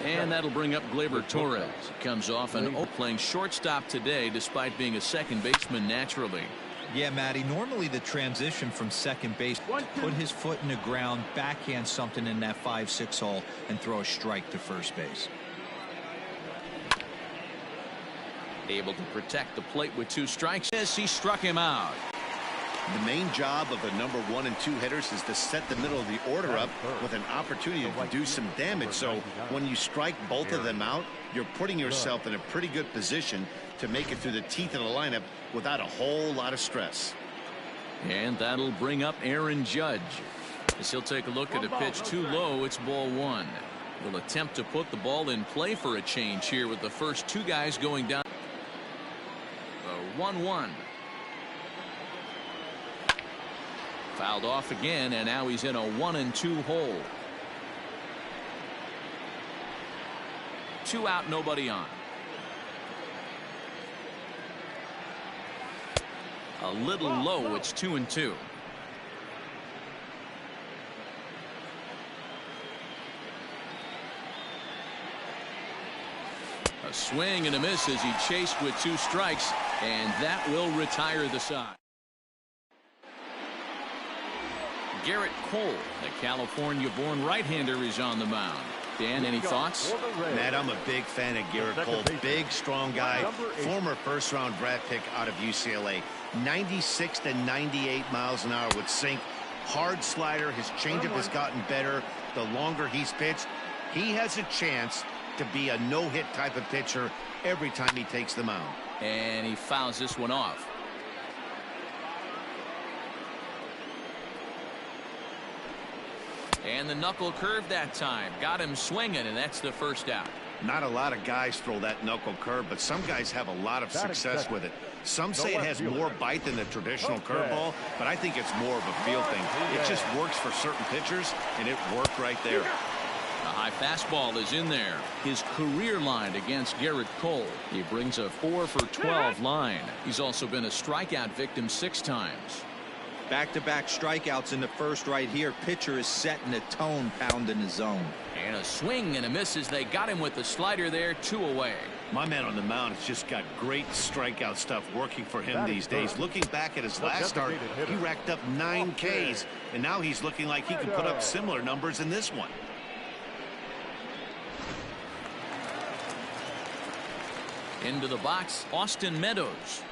And that'll bring up Gleyber Torres. He comes off an playing shortstop today despite being a second baseman naturally. Yeah, Matty, normally the transition from second base, put his foot in the ground, backhand something in that 5-6 hole, and throw a strike to first base. Able to protect the plate with 2 strikes as he struck him out. The main job of the number 1 and 2 hitters is to set the middle of the order up with an opportunity to do some damage. So when you strike both of them out, you're putting yourself in a pretty good position to make it through the teeth of the lineup without a whole lot of stress. And that'll bring up Aaron Judge as he'll take a look at a pitch too low. It's ball 1. Will attempt to put the ball in play for a change here with the first 2 guys going down. 1-1. Fouled off again, and now he's in a 1-2 hole. 2 out, nobody on. A little low. It's 2-2. A swing and a miss as he chased with 2 strikes, and that will retire the side. Garrett Cole, the California-born right-hander, is on the mound. Dan, any thoughts? Matt, I'm a big fan of Garrett Cole. Big, strong guy, former first-round draft pick out of UCLA. 96 to 98 miles an hour with sink. Hard slider. His changeup has gotten better the longer he's pitched. He has a chance to be a no-hit type of pitcher every time he takes the mound. And he fouls this one off. And the knuckle curve that time got him swinging, and that's the first out. Not a lot of guys throw that knuckle curve, but some guys have a lot of success with it. Some say it has more bite than the traditional curveball, but I think it's more of a feel thing. It just works for certain pitchers, and it worked right there. A high fastball is in there. His career line against Garrett Cole. He brings a 4 for 12 line. He's also been a strikeout victim 6 times. Back-to-back strikeouts in the first right here. Pitcher is setting the tone, pounding the zone. And a swing and a miss as they got him with the slider there. 2 away. My man on the mound has just got great strikeout stuff working for him these days. Looking back at his last start, he racked up 9 Ks, and now he's looking like he could put up similar numbers in this one. Into the box, Austin Meadows.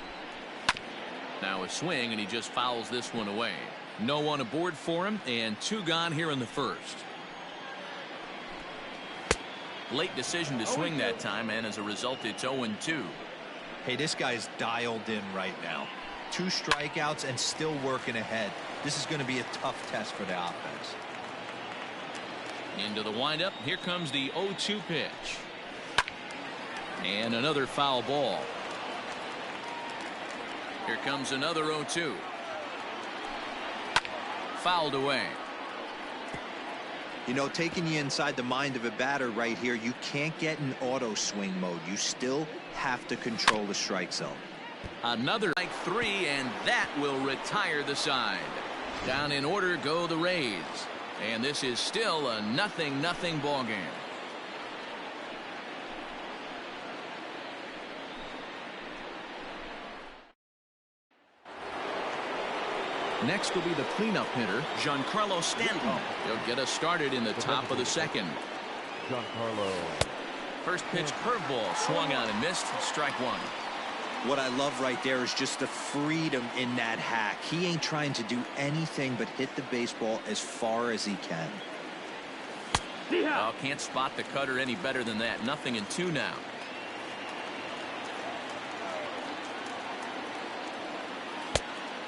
Now a swing, and he just fouls this one away. No one aboard for him, and 2 gone here in the first. Late decision to swing that time, and as a result, it's 0-2. Hey, this guy's dialed in right now. 2 strikeouts and still working ahead. This is going to be a tough test for the offense. Into the windup. Here comes the 0-2 pitch. And another foul ball. Here comes another 0-2. Fouled away. You know, taking you inside the mind of a batter right here, you can't get in auto swing mode. You still have to control the strike zone. Another strike 3, and that will retire the side. Down in order go the Rays. And this is still a 0-0 ball game. Next will be the cleanup hitter, Giancarlo Stanton. He'll get us started in the top of the second. Giancarlo. First pitch curveball swung on and missed. Strike 1. What I love right there is just the freedom in that hack. He ain't trying to do anything but hit the baseball as far as he can. Oh, can't spot the cutter any better than that. 0-2 now.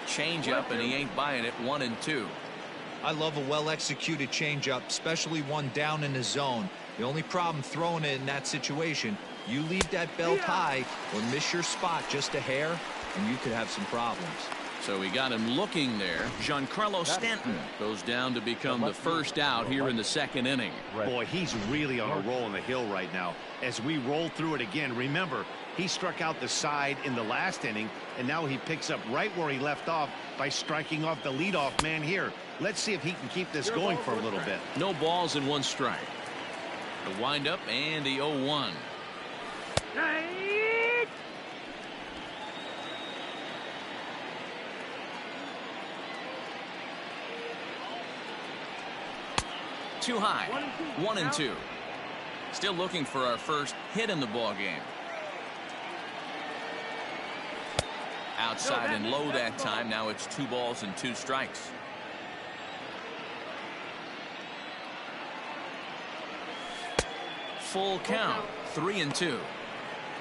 Change-up, and he ain't buying it. 1-2. I love a well-executed change-up, especially one down in the zone. The only problem throwing it in that situation, you leave that belt high or miss your spot just a hair, and you could have some problems. So we got him looking there. Giancarlo Stanton goes down to become the first out here in the second inning. Boy, he's really on a roll on the hill right now. As we roll through it again, remember, he struck out the side in the last inning, and now he picks up right where he left off by striking off the leadoff man here. Let's see if he can keep this going for a little bit. No balls and 1 strike. The windup and the 0-1. Too high. 1-2. Still looking for our first hit in the ball game. Outside and low that time. Now it's 2 balls and 2 strikes. Full count. 3-2.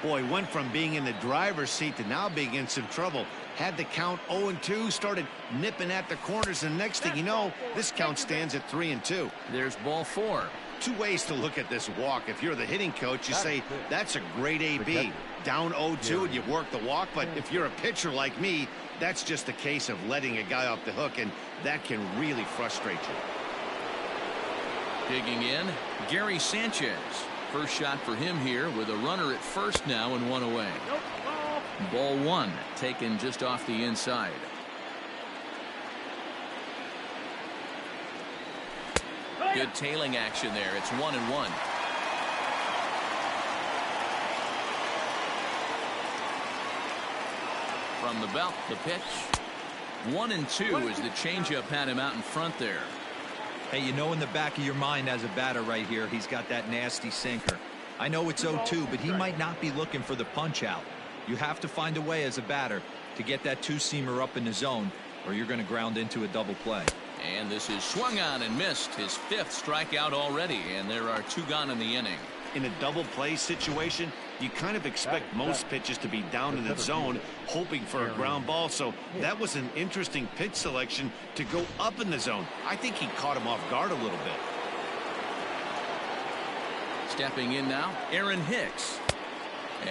Boy, went from being in the driver's seat to now being in some trouble. Had the count 0-2, started nipping at the corners, and next thing you know, this count stands at 3-2. There's ball 4. 2 ways to look at this walk. If you're the hitting coach, you say that's a great AB. Down 0-2 and you work the walk, but if you're a pitcher like me, that's just a case of letting a guy off the hook, and that can really frustrate you. Digging in, Gary Sanchez. First shot for him here with a runner at first now and 1 away. Ball 1 taken just off the inside. Good tailing action there. It's 1-1. From the belt, the pitch. 1-2 as the changeup had him out in front there. Hey, you know in the back of your mind as a batter right here, he's got that nasty sinker. I know it's 0-2, but he might not be looking for the punch out. You have to find a way as a batter to get that 2-seamer up in the zone, or you're going to ground into a double play. And this is swung on and missed. His 5th strikeout already, and there are 2 gone in the inning. In a double play situation, you kind of expect most pitches to be down in the zone, hoping for a ground ball. So that was an interesting pitch selection to go up in the zone. I think he caught him off guard a little bit. Stepping in now, Aaron Hicks.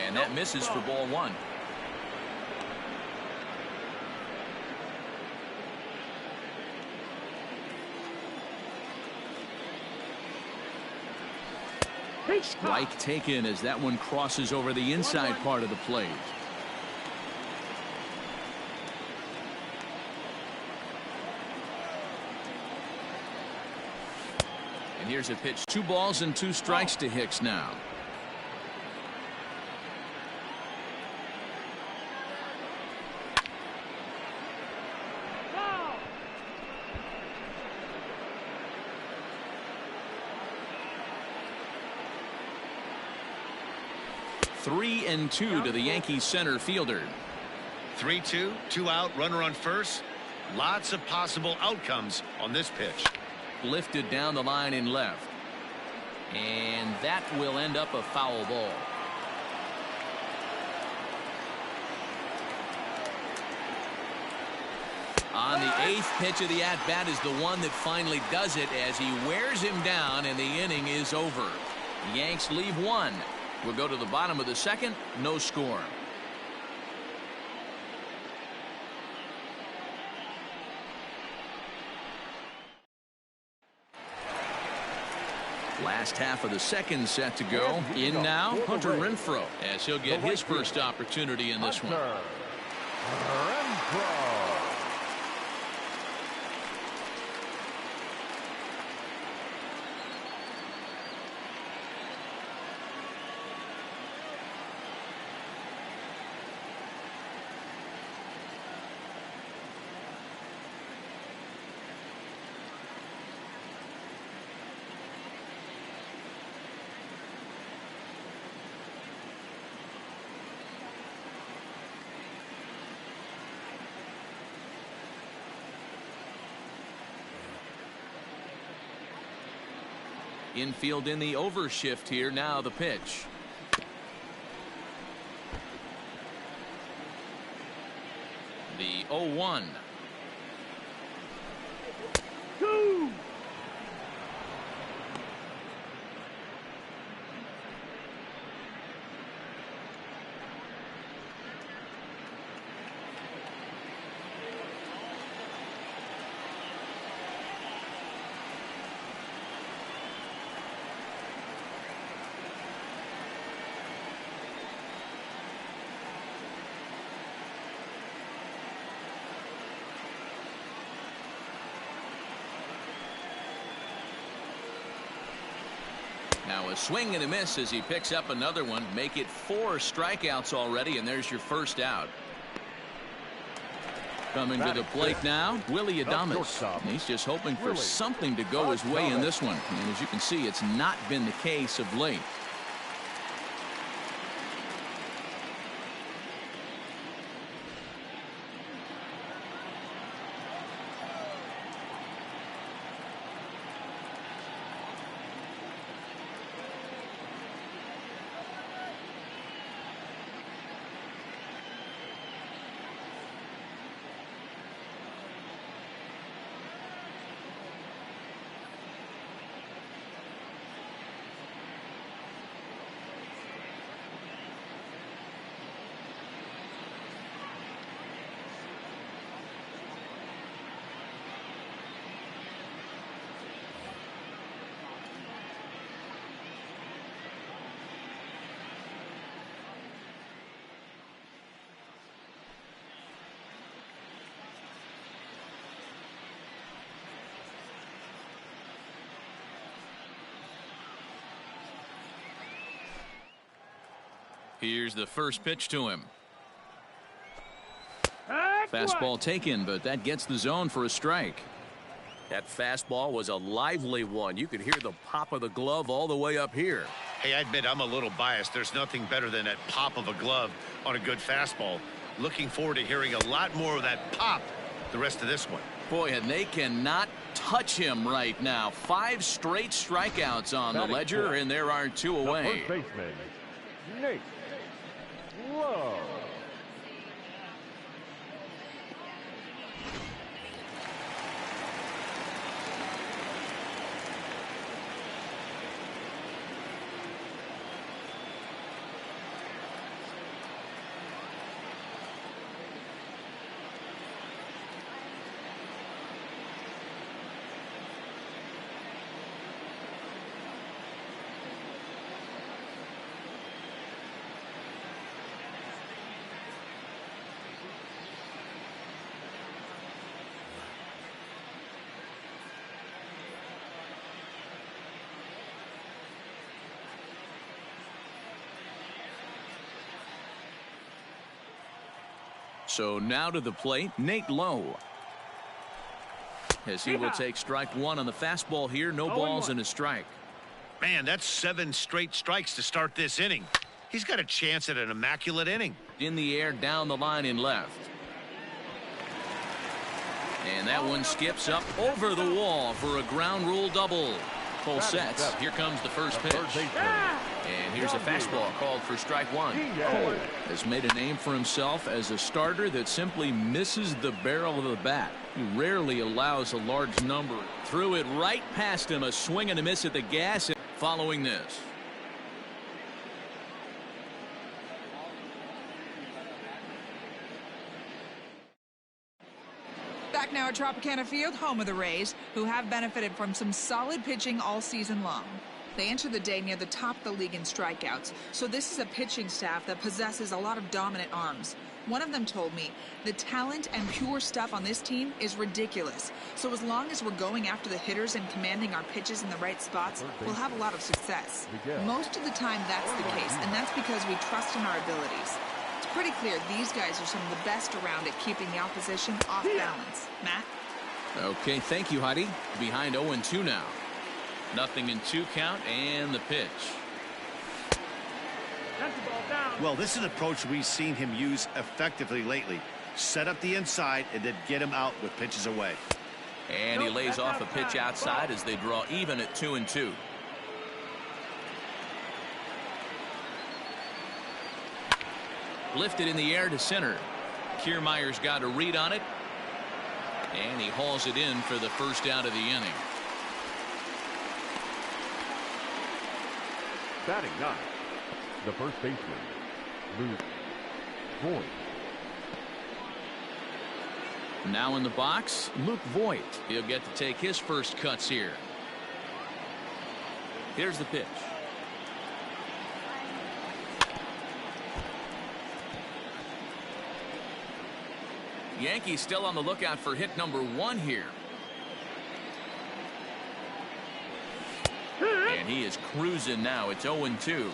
And that misses for ball 1. Strike taken as that one crosses over the inside part of the plate. And here's a pitch. 2 balls and 2 strikes to Hicks now. Three and 2 to the Yankees center fielder. 3-2, 2 out, runner on first. Lots of possible outcomes on this pitch. Lifted down the line in left. And that will end up a foul ball. On the 8th pitch of the at-bat is the one that finally does it as he wears him down, and the inning is over. The Yanks leave 1. We'll go to the bottom of the 2nd. No score. Last half of the 2nd set to go. In now, Hunter Renfroe, as he'll get his first opportunity in this one. Infield in the overshift here. Now the pitch. The 0-1. Now a swing and a miss as he picks up another one. Make it 4 strikeouts already, and there's your first out. Coming to the plate now, Willie Adames. He's just hoping for something to go his way in this one. And as you can see, it's not been the case of late. Here's the first pitch to him. Fastball taken, but that gets the zone for a strike. That fastball was a lively one. You could hear the pop of the glove all the way up here. Hey, I admit I'm a little biased. There's nothing better than that pop of a glove on a good fastball. Looking forward to hearing a lot more of that pop the rest of this one. Boy, and they cannot touch him right now. 5 straight strikeouts on the ledger, and there are 2 away. First baseman, Nate Lowe. So now to the plate, Nate Lowe. As he will take strike 1 on the fastball here. No balls and a strike. Man, that's 7 straight strikes to start this inning. He's got a chance at an immaculate inning. In the air, down the line in left. And that one skips up over the wall for a ground rule double. Full sets. Here comes the first pitch. And here's a fastball called for strike 1. Cole has made a name for himself as a starter that simply misses the barrel of the bat. He rarely allows a large number. Threw it right past him. A swing and a miss at the gas following this. Back now at Tropicana Field, home of the Rays, who have benefited from some solid pitching all season long. They enter the day near the top of the league in strikeouts, so this is a pitching staff that possesses a lot of dominant arms. One of them told me, the talent and pure stuff on this team is ridiculous. So as long as we're going after the hitters and commanding our pitches in the right spots, we'll have a lot of success. Most of the time that's the case, and that's because we trust in our abilities. It's pretty clear these guys are some of the best around at keeping the opposition off balance. Matt? Okay, thank you, Heidi. Behind 0-2 now. 0-2 count, and the pitch. Well, this is an approach we've seen him use effectively lately. Set up the inside and then get him out with pitches away. And he lays off a pitch outside as they draw even at 2-2. Lifted in the air to center. Kiermaier's got a read on it. And he hauls it in for the first out of the inning. Batting 9, the first baseman, Luke Voigt. Now in the box, Luke Voigt. He'll get to take his first cuts here. Here's the pitch. Yankees still on the lookout for hit number 1 here. And He is cruising now. It's 0-2.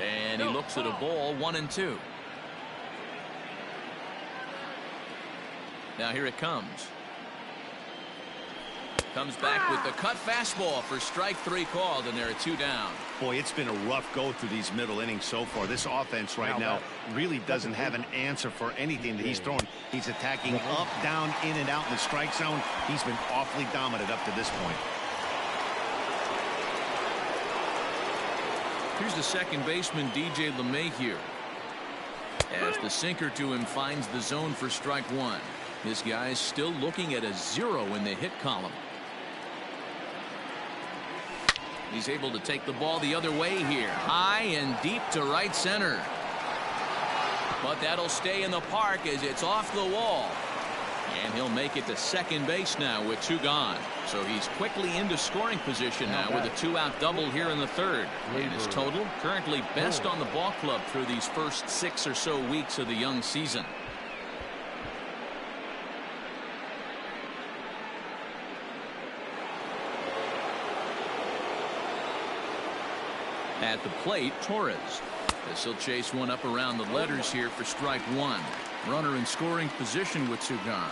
And he looks at a ball, 1-2. Now here it comes. Comes back with the cut fastball for strike 3 called, and there are 2 down. Boy, it's been a rough go through these middle innings so far. This offense right now really doesn't have an answer for anything that he's throwing. He's attacking up, down, in, and out in the strike zone. He's been awfully dominant up to this point. Here's the second baseman, DJ LeMahieu. As the sinker to him finds the zone for strike 1. This guy's still looking at a 0 in the hit column. He's able to take the ball the other way here. High and deep to right center. But that'll stay in the park as it's off the wall. And he'll make it to second base now with 2 gone. So he's quickly into scoring position now with a 2-out double here in the third. And his total currently best on the ball club through these first 6 or so weeks of the young season. At the plate, Torres. This will chase one up around the letters here for strike 1. Runner in scoring position with 2 gone.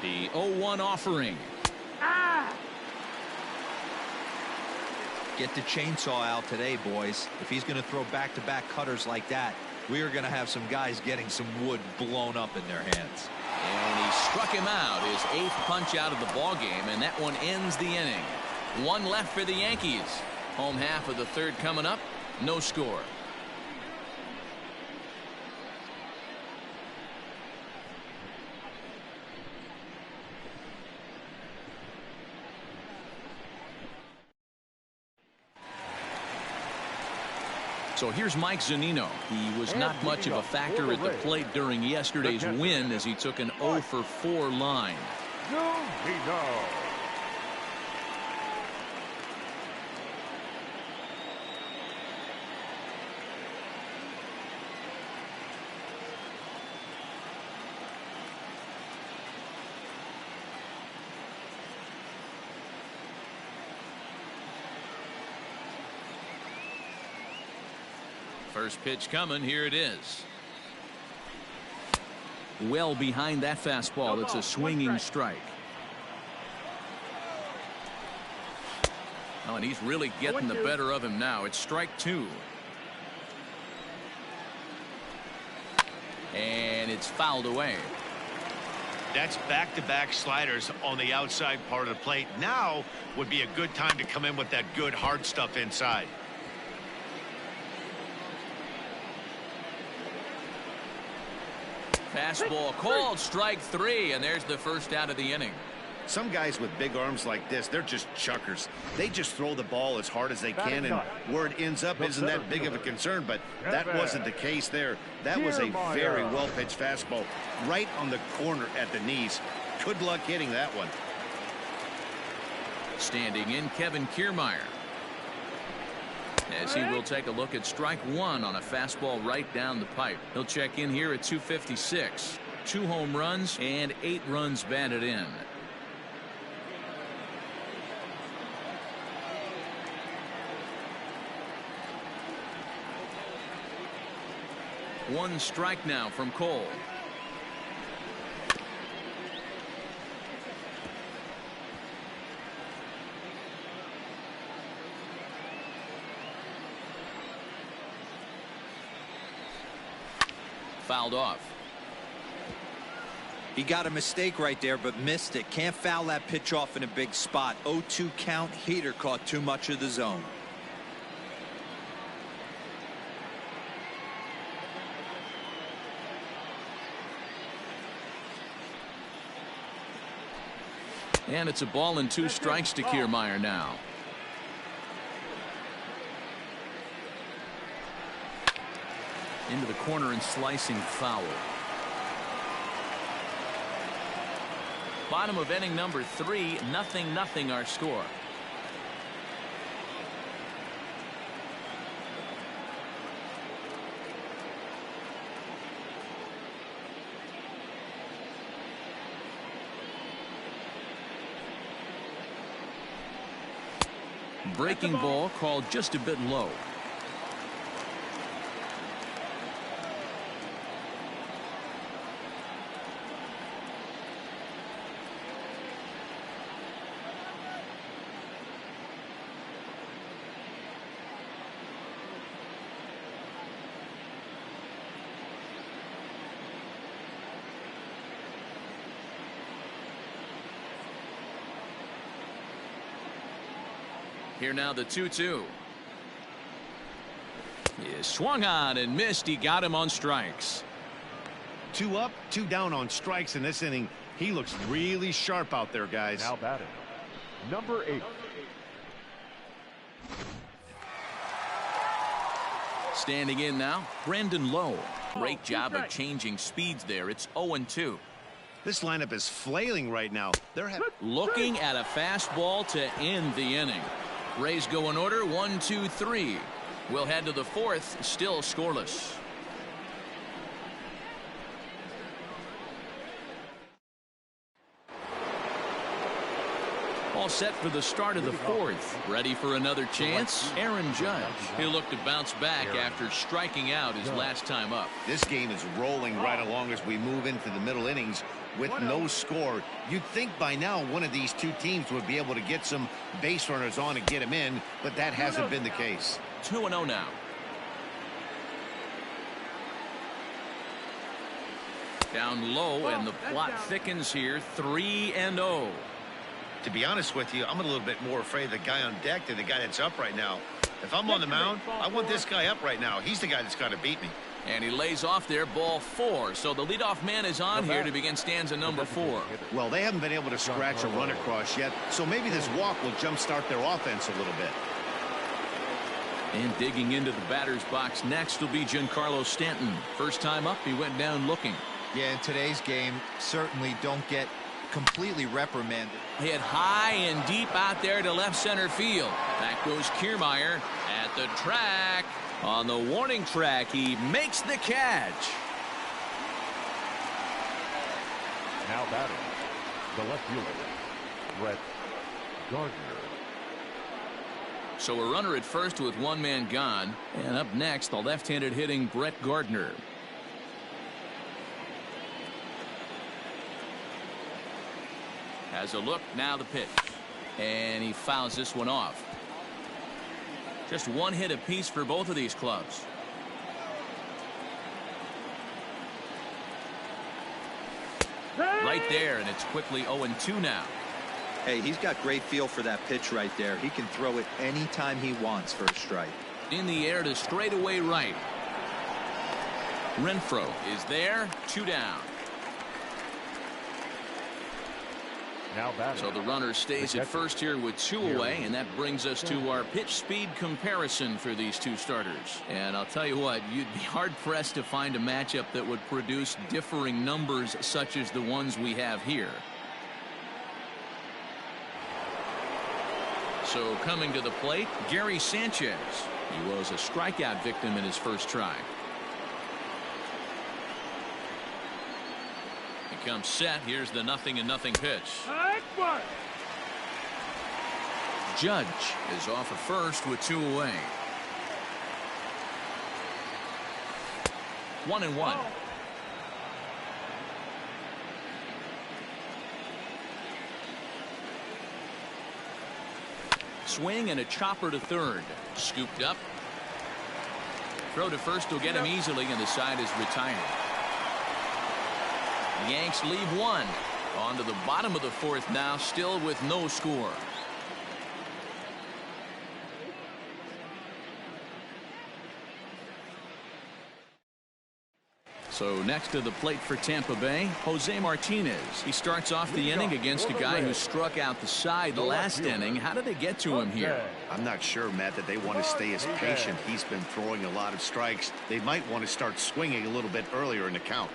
The 0-1 offering. Get the chainsaw out today, boys. If he's going to throw back-to-back cutters like that, we are going to have some guys getting some wood blown up in their hands. And he struck him out, his 8th punch out of the ball game, and that one ends the inning. 1 left for the Yankees. Home half of the third coming up. No score. So here's Mike Zunino. He was not much of a factor at the plate during yesterday's win as he took an 0-for-4 line. Zunino. First pitch coming. Here it is. Well behind that fastball. It's a swinging strike. Oh, and he's really getting the better of him now. It's strike 2. And it's fouled away. That's back-to-back sliders on the outside part of the plate. Now would be a good time to come in with that good hard stuff inside. Fastball called, strike 3, and there's the first out of the inning. Some guys with big arms like this, they're just chuckers. They just throw the ball as hard as they can, and where it ends up isn't that big of a concern, but that wasn't the case there. That was a very well-pitched fastball right on the corner at the knees. Good luck hitting that one. Standing in, Kevin Kiermaier. As he will take a look at strike 1 on a fastball right down the pipe. He'll check in here at 256. 2 home runs and 8 runs batted in. One strike now from Cole. Fouled off. He got a mistake right there, but missed it. Can't foul that pitch off in a big spot. 0-2 count. Heater caught too much of the zone. And it's a ball and 2 strikes to Kiermaier now. Into the corner and slicing foul. Bottom of inning number 3, 0-0 our score. breaking ball called just a bit low. Here now the 2-2. He swung on and missed. He got him on strikes. 2 up, 2 down on strikes in this inning. He looks really sharp out there, guys. Now batting, number 8. Standing in now, Brandon Lowe. Great job of changing speeds there. It's 0-2. This lineup is flailing right now. They're looking at a fastball to end the inning. Rays go in order, 1, 2, 3. We'll head to the 4th, still scoreless. All set for the start of the 4th. Ready for another chance? Aaron Judge. He'll look to bounce back after striking out his last time up. This game is rolling right along as we move into the middle innings with no score. You'd think by now one of these two teams would be able to get some base runners on and get them in, but that hasn't been the case. 2-0 now. Down low, and the plot thickens here. 3-0. To be honest with you, I'm a little bit more afraid of the guy on deck than the guy that's up right now. If I'm on the mound, I want this guy up right now. He's the guy that's got to beat me. And he lays off there, ball 4. So the leadoff man is on here to begin stanza number 4. Well, they haven't been able to scratch a run across yet, so maybe this walk will jumpstart their offense a little bit. And digging into the batter's box next will be Giancarlo Stanton. First time up, he went down looking. Yeah, in today's game, certainly don't get completely reprimanded. Hit high and deep out there to left center field. Back goes Kiermaier at the track. On the warning track, he makes the catch. Now batting, the left fielder, Brett Gardner. So a runner at first with one man gone. And up next, the left-handed hitting Brett Gardner. Has a look, now the pitch. And he fouls this one off. Just one hit apiece for both of these clubs. Right there, and it's quickly 0-2 now. Hey, he's got great feel for that pitch right there. He can throw it anytime he wants for a strike. In the air to straightaway right. Renfroe is there, 2 down. Now batting. So the runner stays at first here with 2 away, and that brings us to our pitch speed comparison for these two starters. And I'll tell you what, you'd be hard-pressed to find a matchup that would produce differing numbers such as the ones we have here. So coming to the plate, Gary Sanchez. He was a strikeout victim in his first try. He comes set. Here's the 0-0 pitch. Judge is off at first with 2 away. 1-1. Swing and a chopper to third. Scooped up. Throw to first will get him easily, and the side is retired. The Yanks leave 1. On to the bottom of the 4th now, still with no score. So next to the plate for Tampa Bay, Jose Martinez. He starts off the inning against a guy who struck out the side last inning. How did they get to him here? I'm not sure, Matt, that they want to stay as patient. He's been throwing a lot of strikes. They might want to start swinging a little bit earlier in the count.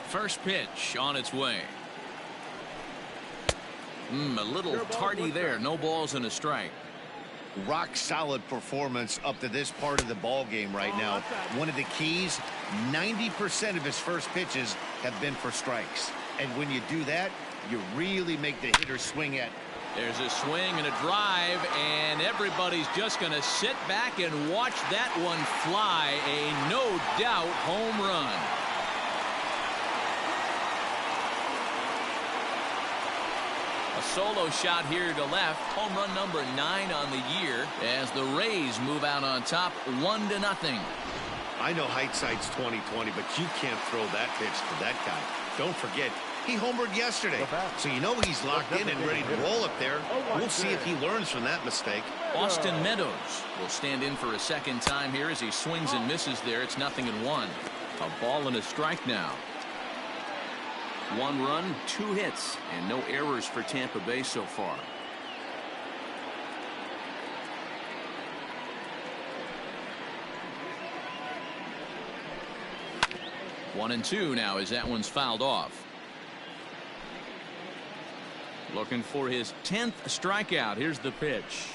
First pitch on its way. A little tardy there. No balls and a strike. Rock solid performance up to this part of the ball game right now. One of the keys, 90% of his first pitches have been for strikes. And when you do that, you really make the hitter swing at. There's a swing and a drive, and everybody's just going to sit back and watch that one fly. A no-doubt home run. A solo shot here to left. Home run number 9 on the year as the Rays move out on top 1-0. I know hindsight's 20/20, but you can't throw that pitch to that guy. Don't forget, he homered yesterday, so you know he's locked in and ready to roll up there. We'll see if he learns from that mistake. Austin Meadows will stand in for a second time here as he swings and misses there. It's 0-1. A ball and a strike now. 1 run, 2 hits, and no errors for Tampa Bay so far. One and 2 now as that one's fouled off. Looking for his 10th strikeout. Here's the pitch.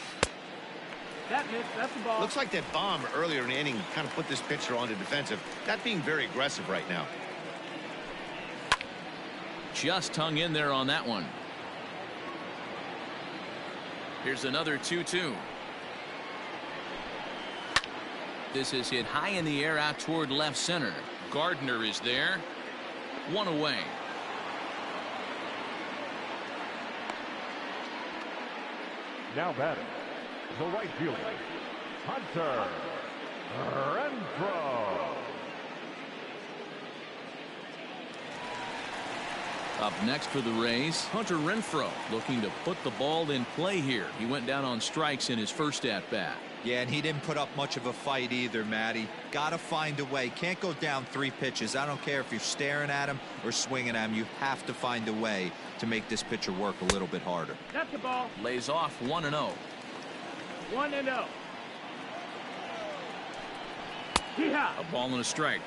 That's the ball. Looks like that bomb earlier in the inning kind of put this pitcher on the defensive. Not being very aggressive right now. Just hung in there on that one. Here's another 2-2. This is hit high in the air out toward left center. Gardner is there. 1 away. Now batting, the right fielder, Hunter Renfroe. Up next for the Rays, Hunter Renfroe looking to put the ball in play here. He went down on strikes in his first at-bat. Yeah, and he didn't put up much of a fight either, Matty. Got to find a way. Can't go down 3 pitches. I don't care if you're staring at him or swinging at him. You have to find a way to make this pitcher work a little bit harder. That's the ball. Lays off 1-0. 1-0. A ball and a strike.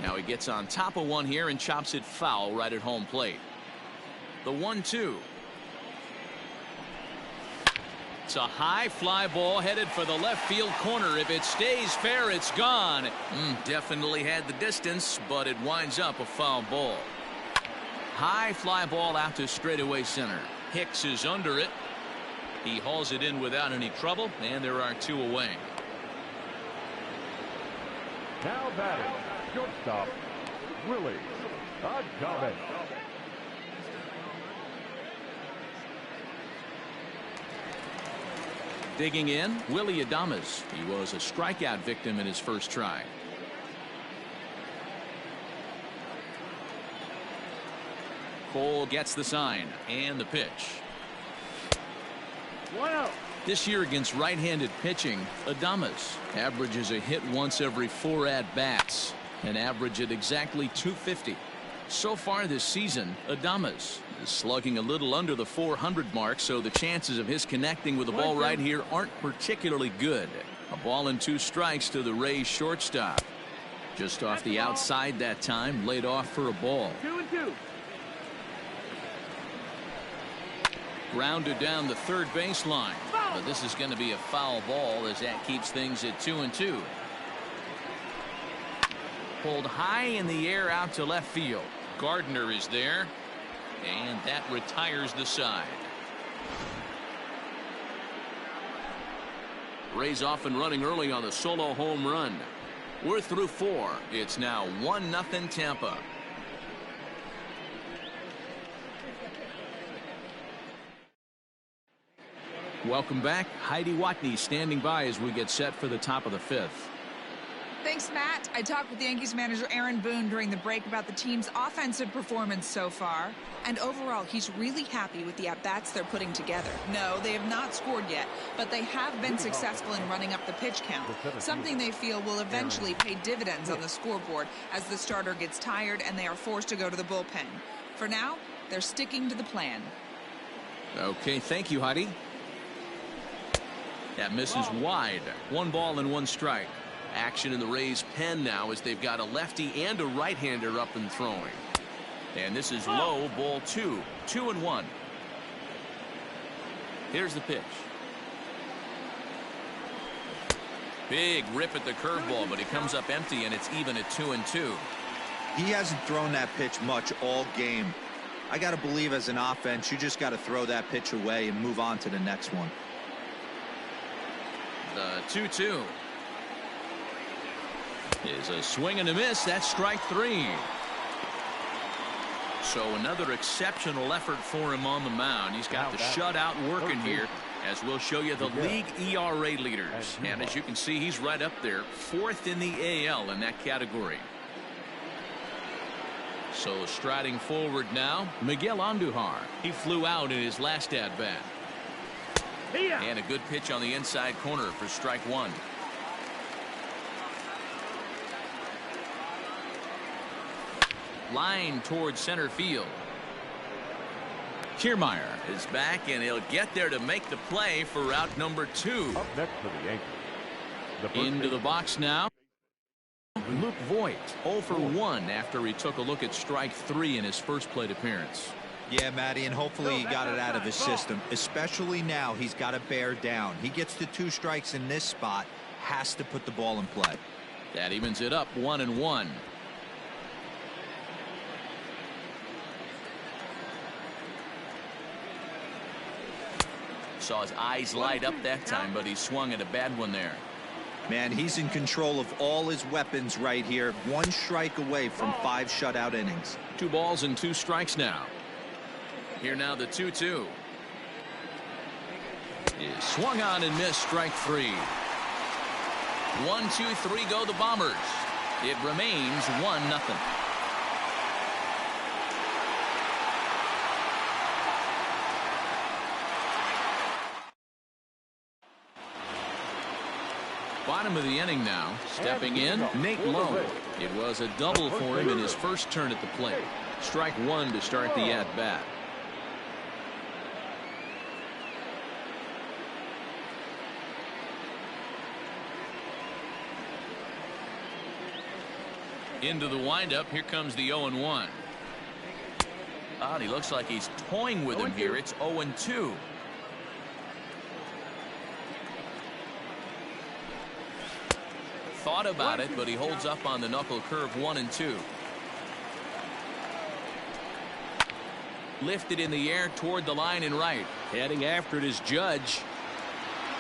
Now he gets on top of one here and chops it foul right at home plate. The 1-2. It's a high fly ball headed for the left field corner. If it stays fair, it's gone. Definitely had the distance, but it winds up a foul ball. High fly ball out to straightaway center. Hicks is under it. He hauls it in without any trouble, and there are 2 away. Now batting, shortstop, Willie Adames. Digging in, Willie Adames. He was a strikeout victim in his first try. Cole gets the sign and the pitch. 1-0. This year against right-handed pitching, Adames averages a hit once every 4 at-bats, an average at exactly .250. So far this season, Adames is slugging a little under the 400 mark, so the chances of his connecting with the ball right here aren't particularly good. A ball and 2 strikes to the Rays shortstop. Just off the outside that time, laid off for a ball. 2-2. Grounded down the third baseline. But this is going to be a foul ball as that keeps things at 2-2. Pulled high in the air out to left field. Gardner is there. And that retires the side. Rays off and running early on the solo home run. We're through 4. It's now 1-0 Tampa. Welcome back. Heidi Watney standing by as we get set for the top of the 5th. Thanks, Matt. I talked with Yankees manager Aaron Boone during the break about the team's offensive performance so far. And overall, he's really happy with the at-bats they're putting together. No, they have not scored yet, but they have been successful in running up the pitch count, something they feel will eventually pay dividends on the scoreboard as the starter gets tired and they are forced to go to the bullpen. For now, they're sticking to the plan. Okay, thank you, Heidi. That misses wide. 1 ball and 1 strike. Action in the Rays' pen now as they've got a lefty and a right-hander up and throwing. And this is low, ball 2. 2-1. Here's the pitch. Big rip at the curveball, but he comes up empty, and it's even at 2-2. He hasn't thrown that pitch much all game. I got to believe as an offense, you just got to throw that pitch away and move on to the next one. The 2-2 is a swing and a miss. That's strike 3. So another exceptional effort for him on the mound. He's got the shutout working here, as we'll show you the league ERA leaders. And as you can see, he's right up there, 4th in the AL in that category. So striding forward now, Miguel Andujar. He flew out in his last at-bat. And a good pitch on the inside corner for strike 1. Line towards center field. Kiermaier is back, and he'll get there to make the play for out number 2. Up next for the Yankees. Into the box now, Luke Voit, 0 for 1 after he took a look at strike 3 in his first plate appearance. Yeah, Matty, and hopefully he got it out of his system. Especially now, he's got to bear down. He gets the 2 strikes in this spot, has to put the ball in play. That evens it up 1-1. Saw his eyes light up that time, but he swung at a bad one there. Man, he's in control of all his weapons right here. 1 strike away from 5 shutout innings. 2 balls and 2 strikes now. Here now the 2-2. Is swung on and missed, strike 3. 1-2-3 go the Bombers. It remains 1-0. Bottom of the inning now. Stepping in, Nate Lowe. It was a double for him in his first turn at the plate. Strike 1 to start the at-bat. Into the windup. Here comes the 0-1. He looks like he's toying with him here. It's 0-2. Thought about it, but he holds up on the knuckle curve. 1-2. Lifted in the air toward the line and right. Heading after it is Judge.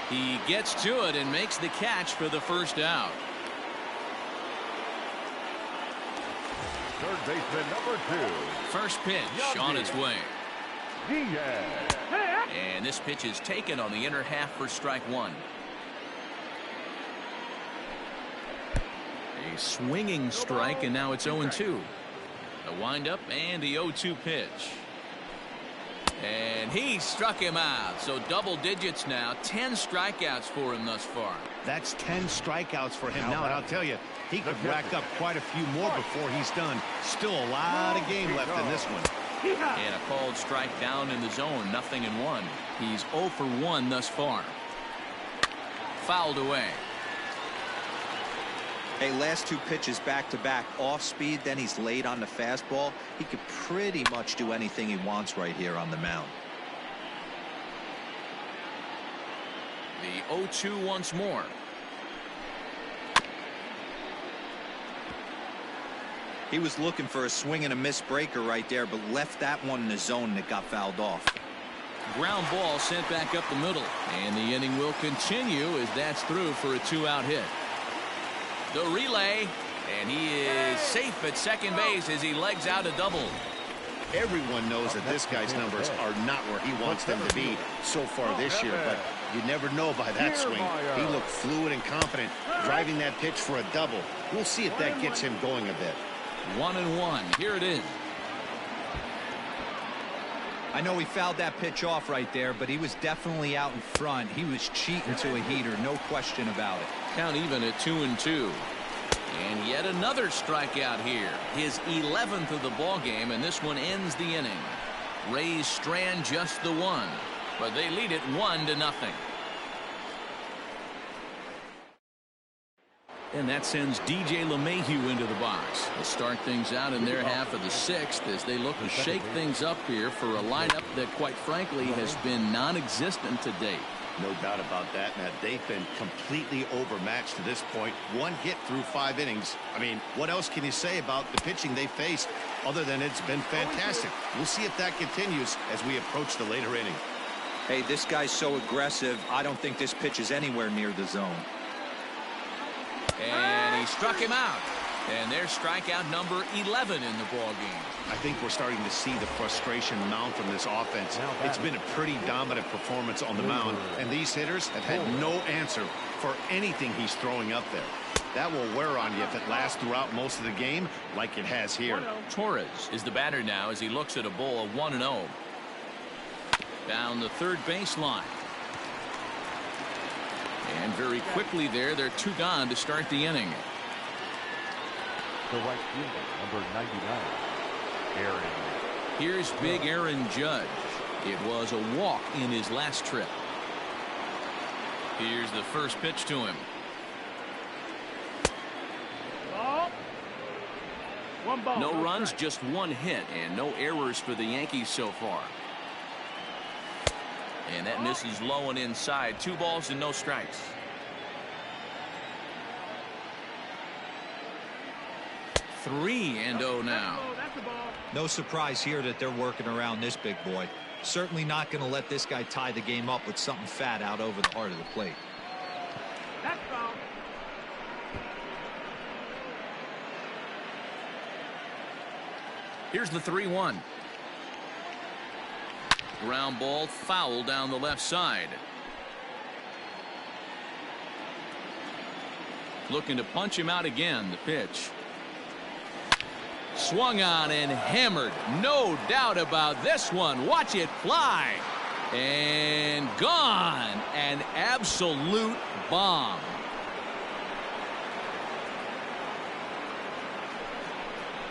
He gets to it and makes the catch for the first out. Third baseman number 2. First pitch on its way. Diaz. And this pitch is taken on the inner half for strike 1. A swinging strike, and now it's 0-2. A windup and the 0-2 pitch. And he struck him out. So double digits now. 10 strikeouts for him thus far. That's 10 strikeouts for him now, and I'll tell you, he could rack up quite a few more before he's done. Still a lot of game left in this one. And a called strike down in the zone. 0-1. He's 0 for 1 thus far. Fouled away. Hey, last 2 pitches back-to-back off speed, then he's late on the fastball. He could pretty much do anything he wants right here on the mound. The 0-2 once more. He was looking for a swing and a miss breaker right there, but left that one in the zone that got fouled off. Ground ball sent back up the middle, and the inning will continue as that's through for a 2-out hit. The relay, and he is safe at second base as he legs out a double. Everyone knows that this guy's numbers are not where he wants them to be so far this year, but you never know by that swing. He looked fluid and confident, driving that pitch for a double. We'll see if that gets him going a bit. 1-1. Here it is. I know he fouled that pitch off right there, but he was definitely out in front. He was cheating to a heater, no question about it. Count even at 2-2. And yet another strikeout here. His 11th of the ball game, and this one ends the inning. Rays strand just the 1, but they lead it 1-0. And that sends DJ LeMahieu into the box. They'll start things out in their half of the 6th as they look to shake things up here for a lineup that, quite frankly, has been non-existent to date. No doubt about that, Matt. They've been completely overmatched to this point. One hit through 5 innings. I mean, what else can you say about the pitching they faced other than it's been fantastic? We'll see if that continues as we approach the later inning. Hey, this guy's so aggressive, I don't think this pitch is anywhere near the zone. And he struck him out. And there's strikeout number 11 in the ball game. I think we're starting to see the frustration mount from this offense. It's been a pretty dominant performance on the mound, and these hitters have had no answer for anything he's throwing up there. That will wear on you if it lasts throughout most of the game like it has here. Torres is the batter now as he looks at a bowl of 1-0. Down the third baseline. And very quickly there, they're 2 gone to start the inning. The right fielder, number 99, Aaron. Here's big Aaron Judge. It was a walk in his last trip. Here's the first pitch to him. Ball. 1 ball. No runs, just 1 hit, and no errors for the Yankees so far. And that misses low and inside. 2 balls and no strikes. Three and 0 now. That's the ball. No surprise here that they're working around this big boy. Certainly not going to let this guy tie the game up with something fat out over the heart of the plate. That's ball. Here's the 3-1. Ground ball foul down the left side. Looking to punch him out again. The pitch. Swung on and hammered. No doubt about this one. Watch it fly. And gone. An absolute bomb.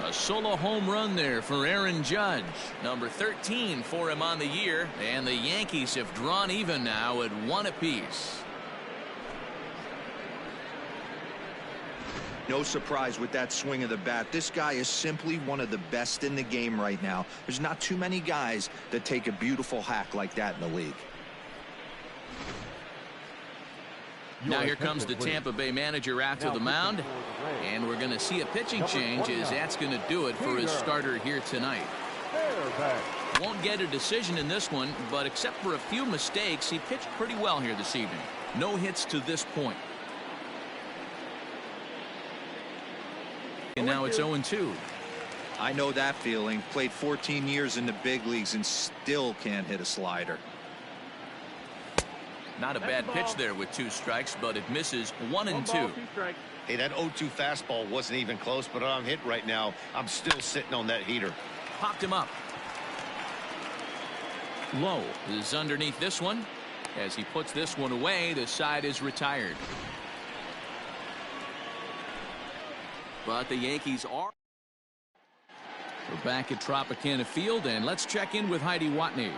A solo home run there for Aaron Judge. Number 13 for him on the year. And the Yankees have drawn even now at 1 apiece. No surprise with that swing of the bat. This guy is simply one of the best in the game right now. There's not too many guys that take a beautiful hack like that in the league. Now here comes the Tampa Bay manager out to the mound. And we're going to see a pitching change as that's going to do it for his starter here tonight. Won't get a decision in this one, but except for a few mistakes, he pitched pretty well here this evening. No hits to this point. And now it's 0-2. I know that feeling. Played 14 years in the big leagues and still can't hit a slider. Not a bad pitch there with 2 strikes, but it misses 1-2. Hey, that 0-2 fastball wasn't even close, but I'm hit right now. I'm still sitting on that heater. Popped him up. Low is underneath this one. As he puts this one away, the side is retired. But the Yankees are. We're back at Tropicana Field, and let's check in with Heidi Watney.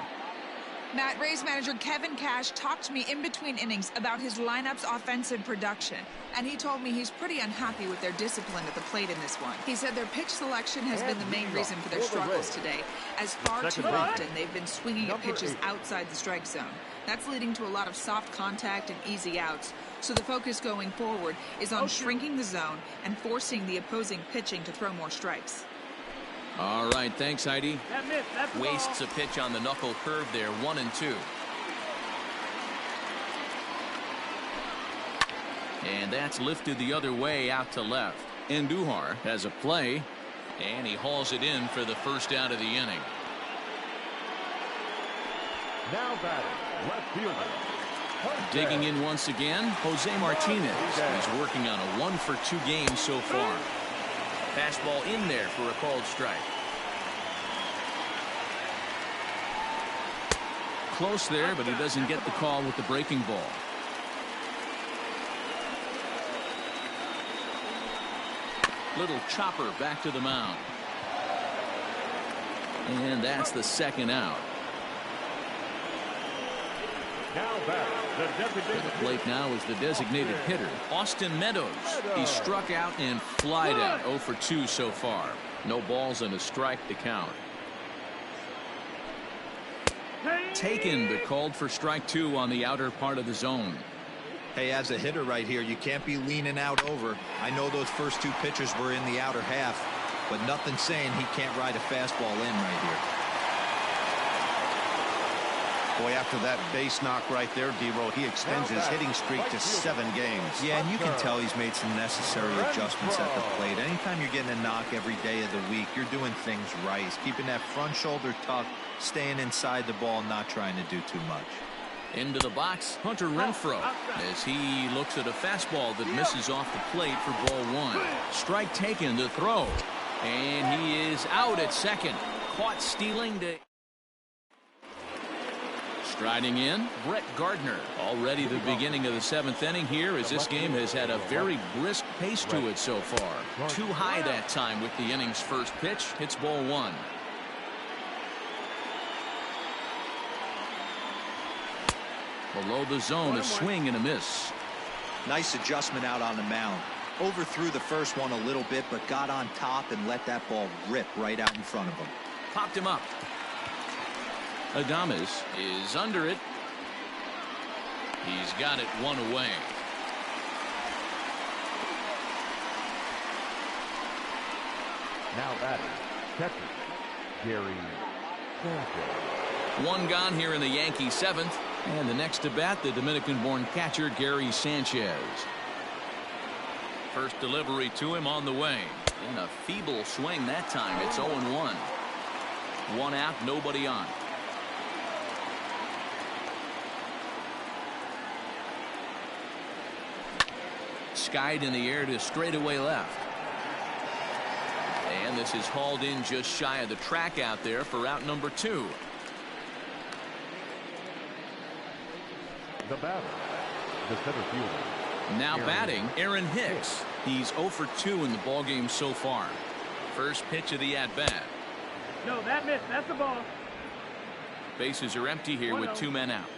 Matt, Rays manager Kevin Cash talked to me in between innings about his lineup's offensive production, and he told me he's pretty unhappy with their discipline at the plate in this one. He said their pitch selection has been the main reason for their struggles today, as far too often they've been swinging at pitches outside the strike zone. That's leading to a lot of soft contact and easy outs, so the focus going forward is on shrinking the zone and forcing the opposing pitching to throw more strikes. All right, thanks, Heidi. That's Wastes a pitch on the knuckle curve there, 1-2. And that's lifted the other way out to left. Andujar has a play, and he hauls it in for the first out of the inning. Now batting, left fielder. Digging in once again, Jose Martinez. He's working on a 1-for-2 game so far. Fastball in there for a called strike. Close there, but he doesn't get the call with the breaking ball. Little chopper back to the mound. And that's the second out. Now batting, the designated To the plate now is the designated hitter, Austin Meadows. He struck out and flied out, 0 for 2 so far. No balls and a strike to count. Taken, but called for strike 2 on the outer part of the zone. Hey, as a hitter right here, you can't be leaning out over. I know those first 2 pitches were in the outer half, but nothing saying he can't ride a fastball in right here. Boy, after that base knock right there, D-Row, he extends his hitting streak to 7 games. Yeah, and you can tell he's made some necessary adjustments at the plate. Anytime you're getting a knock every day of the week, you're doing things right. He's keeping that front shoulder tucked, staying inside the ball, not trying to do too much. Into the box, Hunter Renfroe, as he looks at a fastball that misses off the plate for ball 1. Strike taken to throw, and he is out at second. Caught stealing to... Striding in, Brett Gardner. Already the beginning of the 7th inning here, as this game has had a very brisk pace to it so far. Too high that time with the inning's first pitch. Hits ball 1. Below the zone, a swing and a miss. Nice adjustment out on the mound. Overthrew the first one a little bit, but got on top and let that ball rip right out in front of him. Popped him up. Adames is under it. He's got it 1 away. Now batting, catcher, Gary Sanchez. 1 gone here in the Yankee 7th. And the next to bat, the Dominican-born catcher, Gary Sanchez. First delivery to him on the way. In a feeble swing that time. It's 0-1. 1 out, nobody on. Skied in the air to straightaway left. And this is hauled in just shy of the track out there for out number 2. The batter, the center fielder. Now batting, Aaron Hicks. He's 0 for 2 in the ballgame so far. First pitch of the at-bat. No, that missed. That's the ball. Bases are empty here with 2 men out.